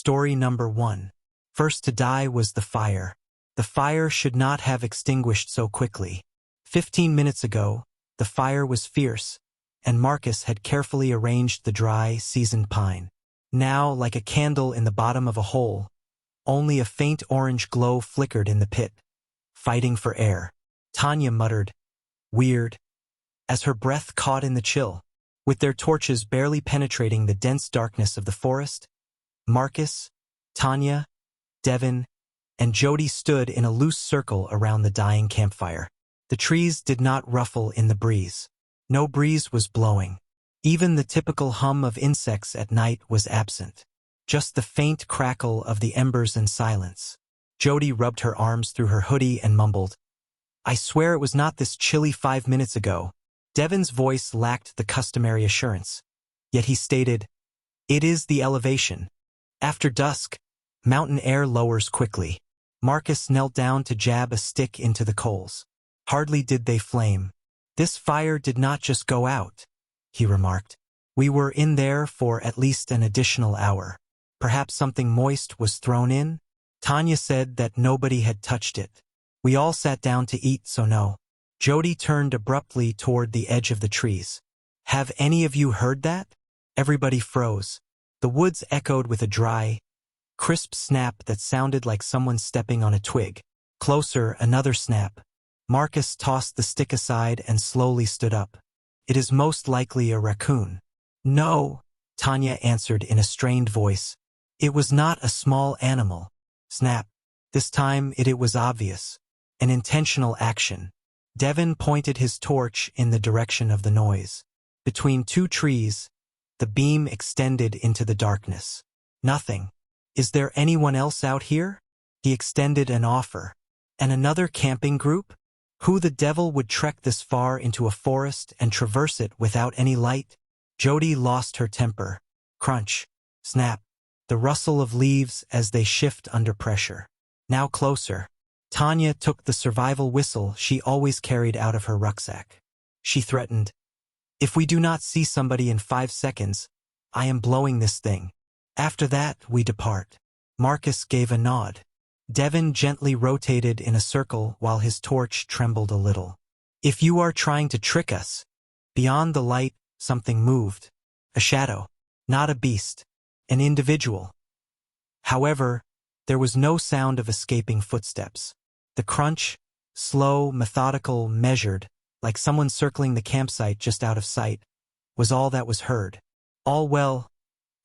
Story number 1. First to die was the fire. The fire should not have extinguished so quickly. 15 minutes ago, the fire was fierce, and Marcus had carefully arranged the dry, seasoned pine. Now, like a candle in the bottom of a hole, only a faint orange glow flickered in the pit, fighting for air. Tanya muttered, "Weird," as her breath caught in the chill. With their torches barely penetrating the dense darkness of the forest, Marcus, Tanya, Devin, and Jody stood in a loose circle around the dying campfire. The trees did not ruffle in the breeze. No breeze was blowing. Even the typical hum of insects at night was absent. Just the faint crackle of the embers and silence. Jody rubbed her arms through her hoodie and mumbled, "I swear it was not this chilly 5 minutes ago." Devin's voice lacked the customary assurance, yet he stated, "It is the elevation. After dusk, mountain air lowers quickly." Marcus knelt down to jab a stick into the coals. Hardly did they flame. "This fire did not just go out," he remarked. "We were in there for at least an additional hour. Perhaps something moist was thrown in?" Tanya said that nobody had touched it. "We all sat down to eat, so no." Jody turned abruptly toward the edge of the trees. "Have any of you heard that?" Everybody froze. The woods echoed with a dry, crisp snap that sounded like someone stepping on a twig. Closer, another snap. Marcus tossed the stick aside and slowly stood up. "It is most likely a raccoon." "No," Tanya answered in a strained voice. "It was not a small animal." Snap. This time it was obvious. An intentional action. Devin pointed his torch in the direction of the noise. Between two trees, the beam extended into the darkness. "Nothing. Is there anyone else out here?" He extended an offer. "And another camping group? Who the devil would trek this far into a forest and traverse it without any light?" Jody lost her temper. Crunch. Snap. The rustle of leaves as they shift under pressure. Now closer. Tanya took the survival whistle she always carried out of her rucksack. She threatened, "If we do not see somebody in 5 seconds, I am blowing this thing. After that, we depart." Marcus gave a nod. Devin gently rotated in a circle while his torch trembled a little. "If you are trying to trick us." Beyond the light, something moved. A shadow. Not a beast. An individual. However, there was no sound of escaping footsteps. The crunch, slow, methodical, measured, like someone circling the campsite just out of sight, was all that was heard. "All well.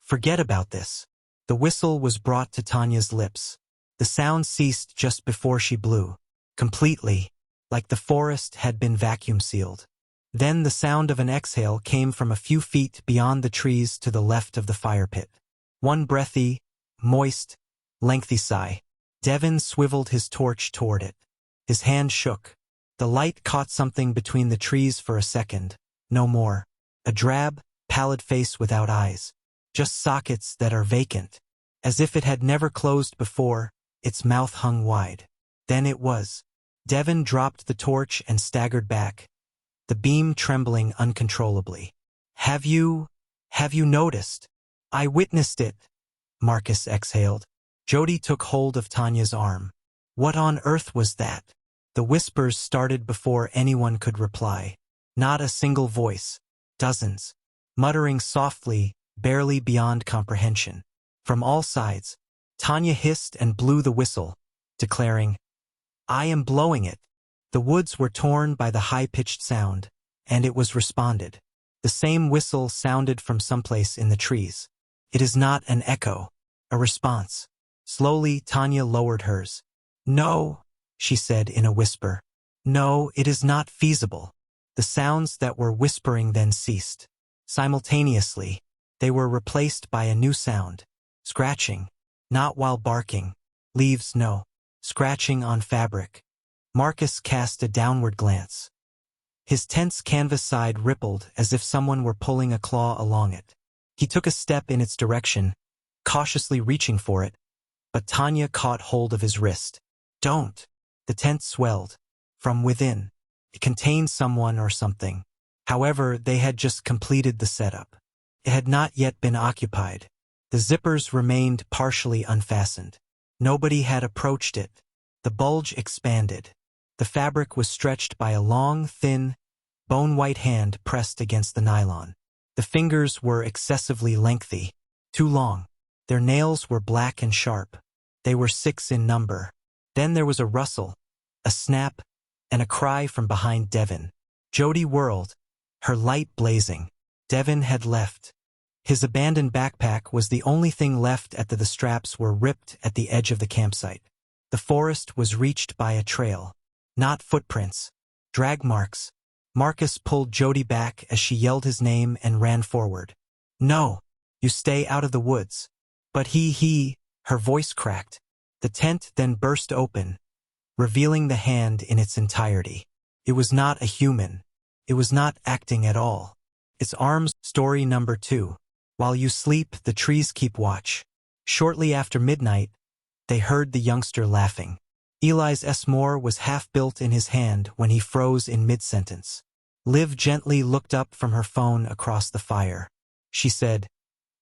Forget about this." The whistle was brought to Tanya's lips. The sound ceased just before she blew. Completely, like the forest had been vacuum sealed. Then the sound of an exhale came from a few feet beyond the trees to the left of the fire pit. One breathy, moist, lengthy sigh. Devin swiveled his torch toward it. His hand shook. The light caught something between the trees for a second. No more. A drab, pallid face without eyes. Just sockets that are vacant. As if it had never closed before, its mouth hung wide. Then it was. Devin dropped the torch and staggered back, the beam trembling uncontrollably. Have you noticed?" "I witnessed it," Marcus exhaled. Jody took hold of Tanya's arm. "What on earth was that?" The whispers started before anyone could reply. Not a single voice. Dozens. Muttering softly, barely beyond comprehension. From all sides, Tanya hissed and blew the whistle, declaring, "I am blowing it." The woods were torn by the high-pitched sound, and it was responded. The same whistle sounded from someplace in the trees. It is not an echo, a response. Slowly, Tanya lowered hers. "No," she said in a whisper. "No, it is not feasible." The sounds that were whispering then ceased. Simultaneously, they were replaced by a new sound. Scratching. Not while barking. Leaves, no. Scratching on fabric. Marcus cast a downward glance. His tense canvas side rippled as if someone were pulling a claw along it. He took a step in its direction, cautiously reaching for it, but Tanya caught hold of his wrist. "Don't." The tent swelled. From within. It contained someone or something. However, they had just completed the setup. It had not yet been occupied. The zippers remained partially unfastened. Nobody had approached it. The bulge expanded. The fabric was stretched by a long, thin, bone-white hand pressed against the nylon. The fingers were excessively lengthy, too long. Their nails were black and sharp. They were 6 in number. Then there was a rustle, a snap, and a cry from behind Devon. Jody whirled, her light blazing. Devon had left. His abandoned backpack was the only thing left after the straps were ripped at the edge of the campsite. The forest was reached by a trail. Not footprints. Drag marks. Marcus pulled Jody back as she yelled his name and ran forward. "No, you stay out of the woods." "But her voice cracked. The tent then burst open, revealing the hand in its entirety. It was not a human. It was not acting at all. Its arms. Story number 2. While you sleep, the trees keep watch. Shortly after midnight, they heard the youngster laughing. Eli's S-Moore was half-built in his hand when he froze in mid-sentence. Liv gently looked up from her phone across the fire. She said,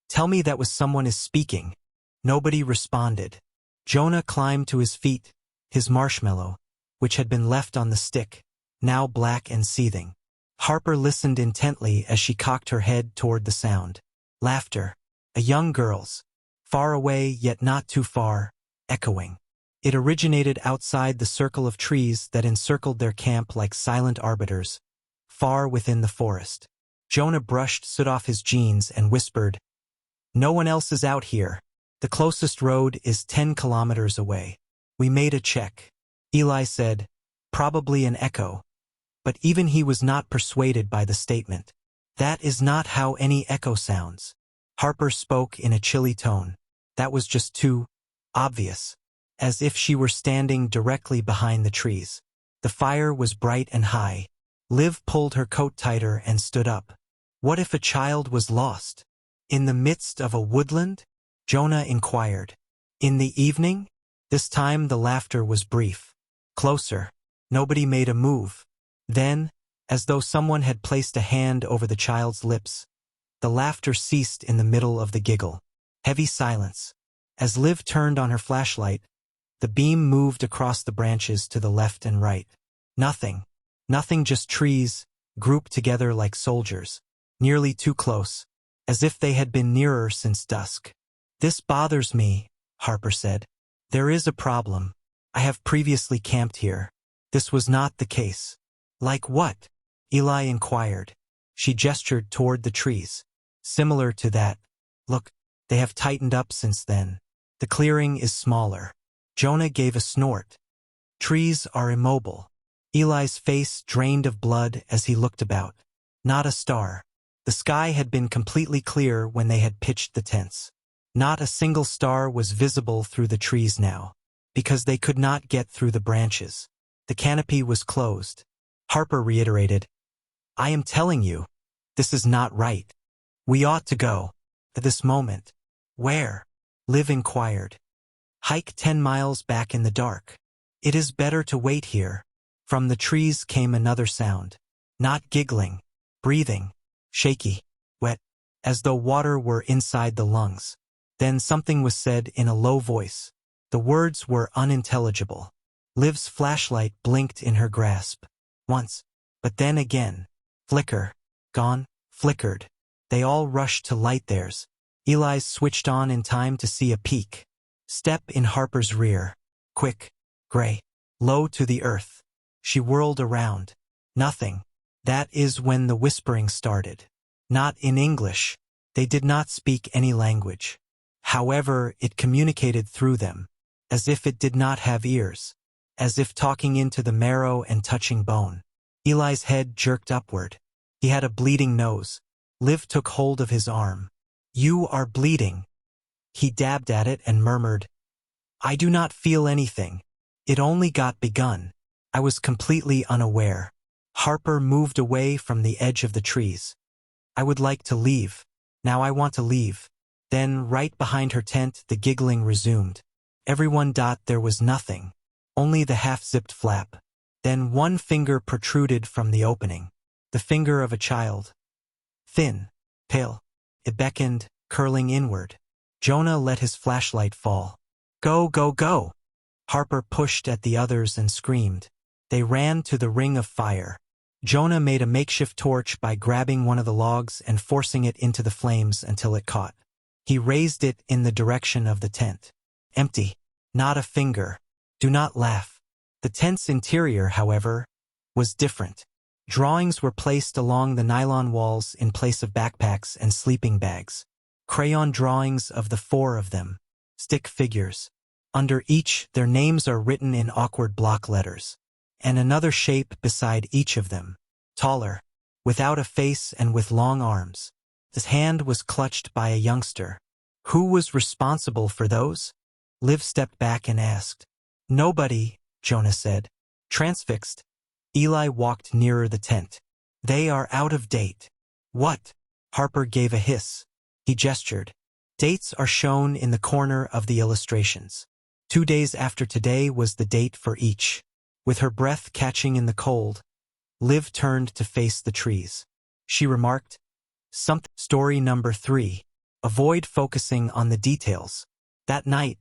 "Tell me that was someone is speaking." Nobody responded. Jonah climbed to his feet, his marshmallow, which had been left on the stick, now black and seething. Harper listened intently as she cocked her head toward the sound. Laughter. A young girl's. Far away yet not too far, echoing. It originated outside the circle of trees that encircled their camp like silent arbiters, far within the forest. Jonah brushed soot off his jeans and whispered, "No one else is out here. The closest road is 10 kilometers away. We made a check." Eli said, "Probably an echo." But even he was not persuaded by the statement. "That is not how any echo sounds." Harper spoke in a chilly tone. "That was just too obvious." As if she were standing directly behind the trees. The fire was bright and high. Liv pulled her coat tighter and stood up. What if a child was lost? In the midst of a woodland? Jonah inquired. In the evening? This time the laughter was brief. Closer. Nobody made a move. Then, as though someone had placed a hand over the child's lips, the laughter ceased in the middle of the giggle. Heavy silence. As Liv turned on her flashlight, the beam moved across the branches to the left and right. Nothing. Nothing, just trees, grouped together like soldiers. Nearly too close. As if they had been nearer since dusk. "This bothers me," Harper said. "There is a problem. I have previously camped here. This was not the case." "Like what?" Eli inquired. She gestured toward the trees. "Similar to that. Look, they have tightened up since then. The clearing is smaller." Jonah gave a snort. Trees are immobile. Eli's face drained of blood as he looked about. Not a star. The sky had been completely clear when they had pitched the tents. Not a single star was visible through the trees now, because they could not get through the branches. The canopy was closed. Harper reiterated, "I am telling you, this is not right. We ought to go. At this moment." "Where?" Liv inquired. "Hike 10 miles back in the dark. It is better to wait here." From the trees came another sound. Not giggling. Breathing. Shaky. Wet. As though water were inside the lungs. Then something was said in a low voice. The words were unintelligible. Liv's flashlight blinked in her grasp. Once. But then again. Flicker. Gone. Flickered. They all rushed to light theirs. Eli's switched on in time to see a peak. Step in Harper's rear. Quick. Gray. Low to the earth. She whirled around. Nothing. That is when the whispering started. Not in English. They did not speak any language. However, it communicated through them. As if it did not have ears. As if talking into the marrow and touching bone. Eli's head jerked upward. He had a bleeding nose. Liv took hold of his arm. "You are bleeding." He dabbed at it and murmured, "I do not feel anything. It only got begun. I was completely unaware." Harper moved away from the edge of the trees. "I would like to leave. Now I want to leave." Then, right behind her tent, the giggling resumed. Everyone. There was nothing. Only the half-zipped flap. Then one finger protruded from the opening. The finger of a child. Thin. Pale. It beckoned, curling inward. Jonah let his flashlight fall. Go, go, go! Harper pushed at the others and screamed. They ran to the ring of fire. Jonah made a makeshift torch by grabbing one of the logs and forcing it into the flames until it caught. He raised it in the direction of the tent. Empty. Not a finger. Do not laugh. The tent's interior, however, was different. Drawings were placed along the nylon walls in place of backpacks and sleeping bags. Crayon drawings of the 4 of them. Stick figures. Under each, their names are written in awkward block letters. And another shape beside each of them. Taller. Without a face and with long arms. His hand was clutched by a youngster. Who was responsible for those? Liv stepped back and asked. Nobody, Jonah said. Transfixed. Eli walked nearer the tent. They are out of date. What? Harper gave a hiss. He gestured. Dates are shown in the corner of the illustrations. 2 days after today was the date for each. With her breath catching in the cold, Liv turned to face the trees. She remarked, Story number 3. Avoid focusing on the details. That night,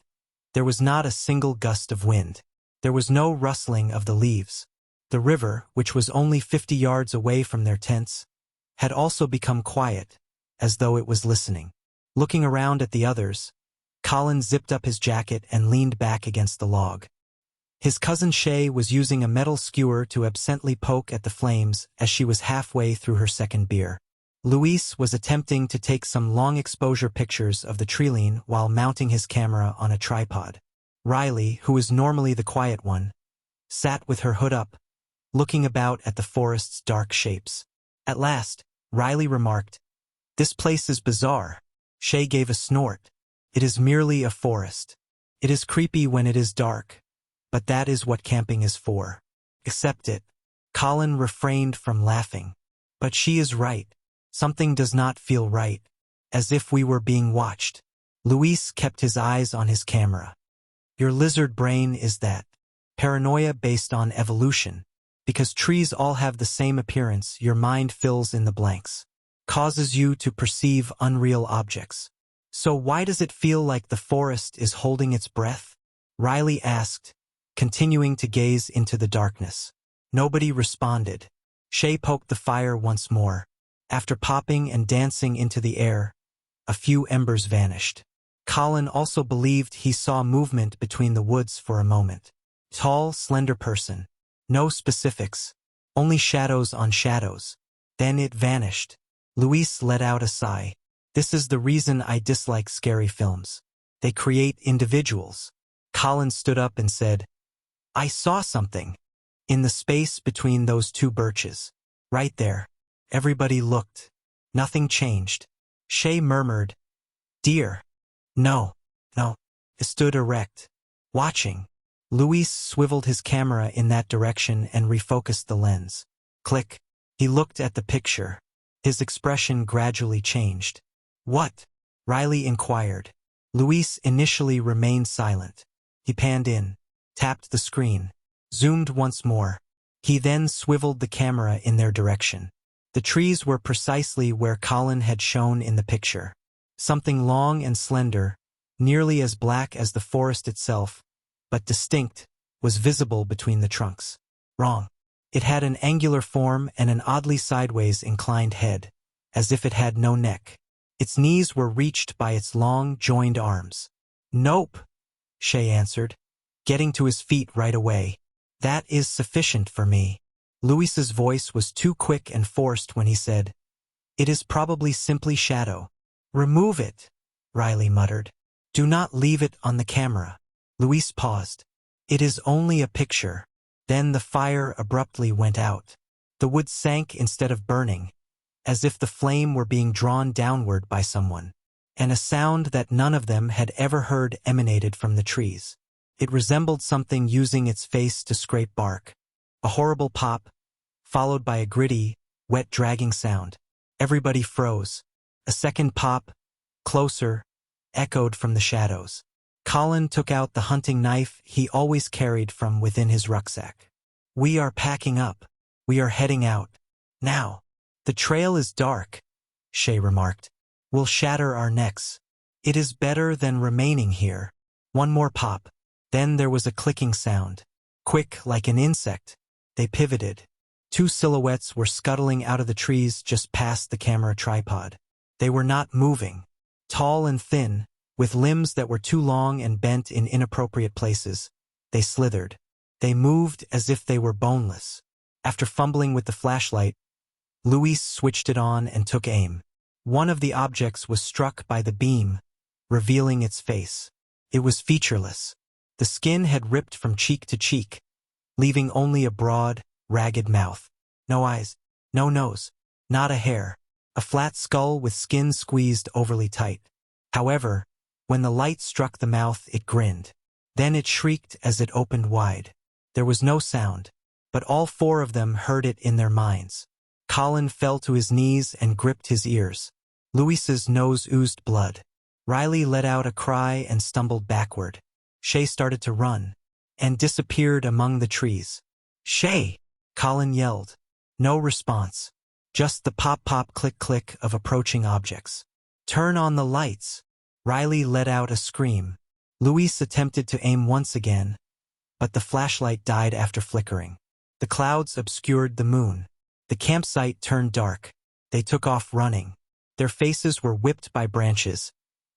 there was not a single gust of wind. There was no rustling of the leaves. The river, which was only 50 yards away from their tents, had also become quiet, as though it was listening. Looking around at the others, Colin zipped up his jacket and leaned back against the log. His cousin Shay was using a metal skewer to absently poke at the flames as she was halfway through her second beer. Luis was attempting to take some long-exposure pictures of the treeline while mounting his camera on a tripod. Riley, who was normally the quiet one, sat with her hood up, looking about at the forest's dark shapes. At last, Riley remarked, This place is bizarre. Shay gave a snort. It is merely a forest. It is creepy when it is dark, but that is what camping is for. Accept it. Colin refrained from laughing. But she is right. Something does not feel right, as if we were being watched. Luis kept his eyes on his camera. Your lizard brain is that. Paranoia based on evolution. Because trees all have the same appearance, your mind fills in the blanks. Causes you to perceive unreal objects. So why does it feel like the forest is holding its breath? Riley asked, continuing to gaze into the darkness. Nobody responded. Shay poked the fire once more. After popping and dancing into the air, a few embers vanished. Colin also believed he saw movement between the woods for a moment. Tall, slender person. No specifics. Only shadows on shadows. Then it vanished. Luis let out a sigh. This is the reason I dislike scary films. They create individuals. Colin stood up and said, I saw something. In the space between those 2 birches. Right there. Everybody looked. Nothing changed. Shay murmured, Dear. No. He stood erect. Watching. Luis swiveled his camera in that direction and refocused the lens. Click. He looked at the picture. His expression gradually changed. What? Riley inquired. Luis initially remained silent. He panned in, tapped the screen, zoomed once more. He then swiveled the camera in their direction. The trees were precisely where Colin had shown in the picture. Something long and slender, nearly as black as the forest itself, but distinct, was visible between the trunks. Wrong. It had an angular form and an oddly sideways inclined head, as if it had no neck. Its knees were reached by its long, joined arms. Nope, Shay answered, getting to his feet right away. That is sufficient for me. Luis's voice was too quick and forced when he said, It is probably simply shadow. Remove it, Riley muttered. Do not leave it on the camera. Luis paused. It is only a picture. Then the fire abruptly went out. The wood sank instead of burning, as if the flame were being drawn downward by someone, and a sound that none of them had ever heard emanated from the trees. It resembled something using its face to scrape bark. A horrible pop, followed by a gritty, wet dragging sound. Everybody froze. A second pop, closer, echoed from the shadows. Colin took out the hunting knife he always carried from within his rucksack. We are packing up. We are heading out. Now. The trail is dark, Shay remarked. We'll shatter our necks. It is better than remaining here. One more pop. Then there was a clicking sound. Quick, like an insect. They pivoted. Two silhouettes were scuttling out of the trees just past the camera tripod. They were not moving. Tall and thin, with limbs that were too long and bent in inappropriate places, they slithered. They moved as if they were boneless. After fumbling with the flashlight, Luis switched it on and took aim. One of the objects was struck by the beam, revealing its face. It was featureless. The skin had ripped from cheek to cheek, leaving only a broad, ragged mouth. No eyes, no nose, not a hair. A flat skull with skin squeezed overly tight. However, when the light struck the mouth, it grinned. Then it shrieked as it opened wide. There was no sound, but all four of them heard it in their minds. Colin fell to his knees and gripped his ears. Luis's nose oozed blood. Riley let out a cry and stumbled backward. Shay started to run and disappeared among the trees. "Shay!" Colin yelled. No response. Just the pop-pop-click-click of approaching objects. "Turn on the lights!" Riley let out a scream. Luis attempted to aim once again, but the flashlight died after flickering. The clouds obscured the moon. The campsite turned dark. They took off running. Their faces were whipped by branches,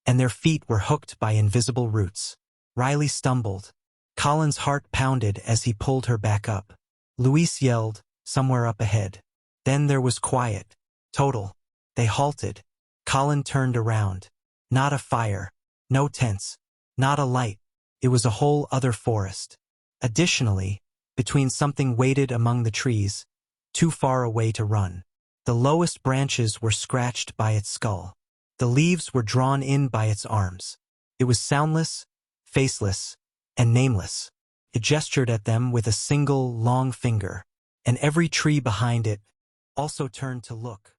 and their feet were hooked by invisible roots. Riley stumbled. Colin's heart pounded as he pulled her back up. Luis yelled, somewhere up ahead. Then there was quiet. Total. They halted. Colin turned around. Not a fire. No tents. Not a light. It was a whole other forest. Additionally, between something waited among the trees, too far away to run. The lowest branches were scratched by its skull. The leaves were drawn in by its arms. It was soundless, faceless, and nameless. It gestured at them with a single, long finger, and every tree behind it also turned to look.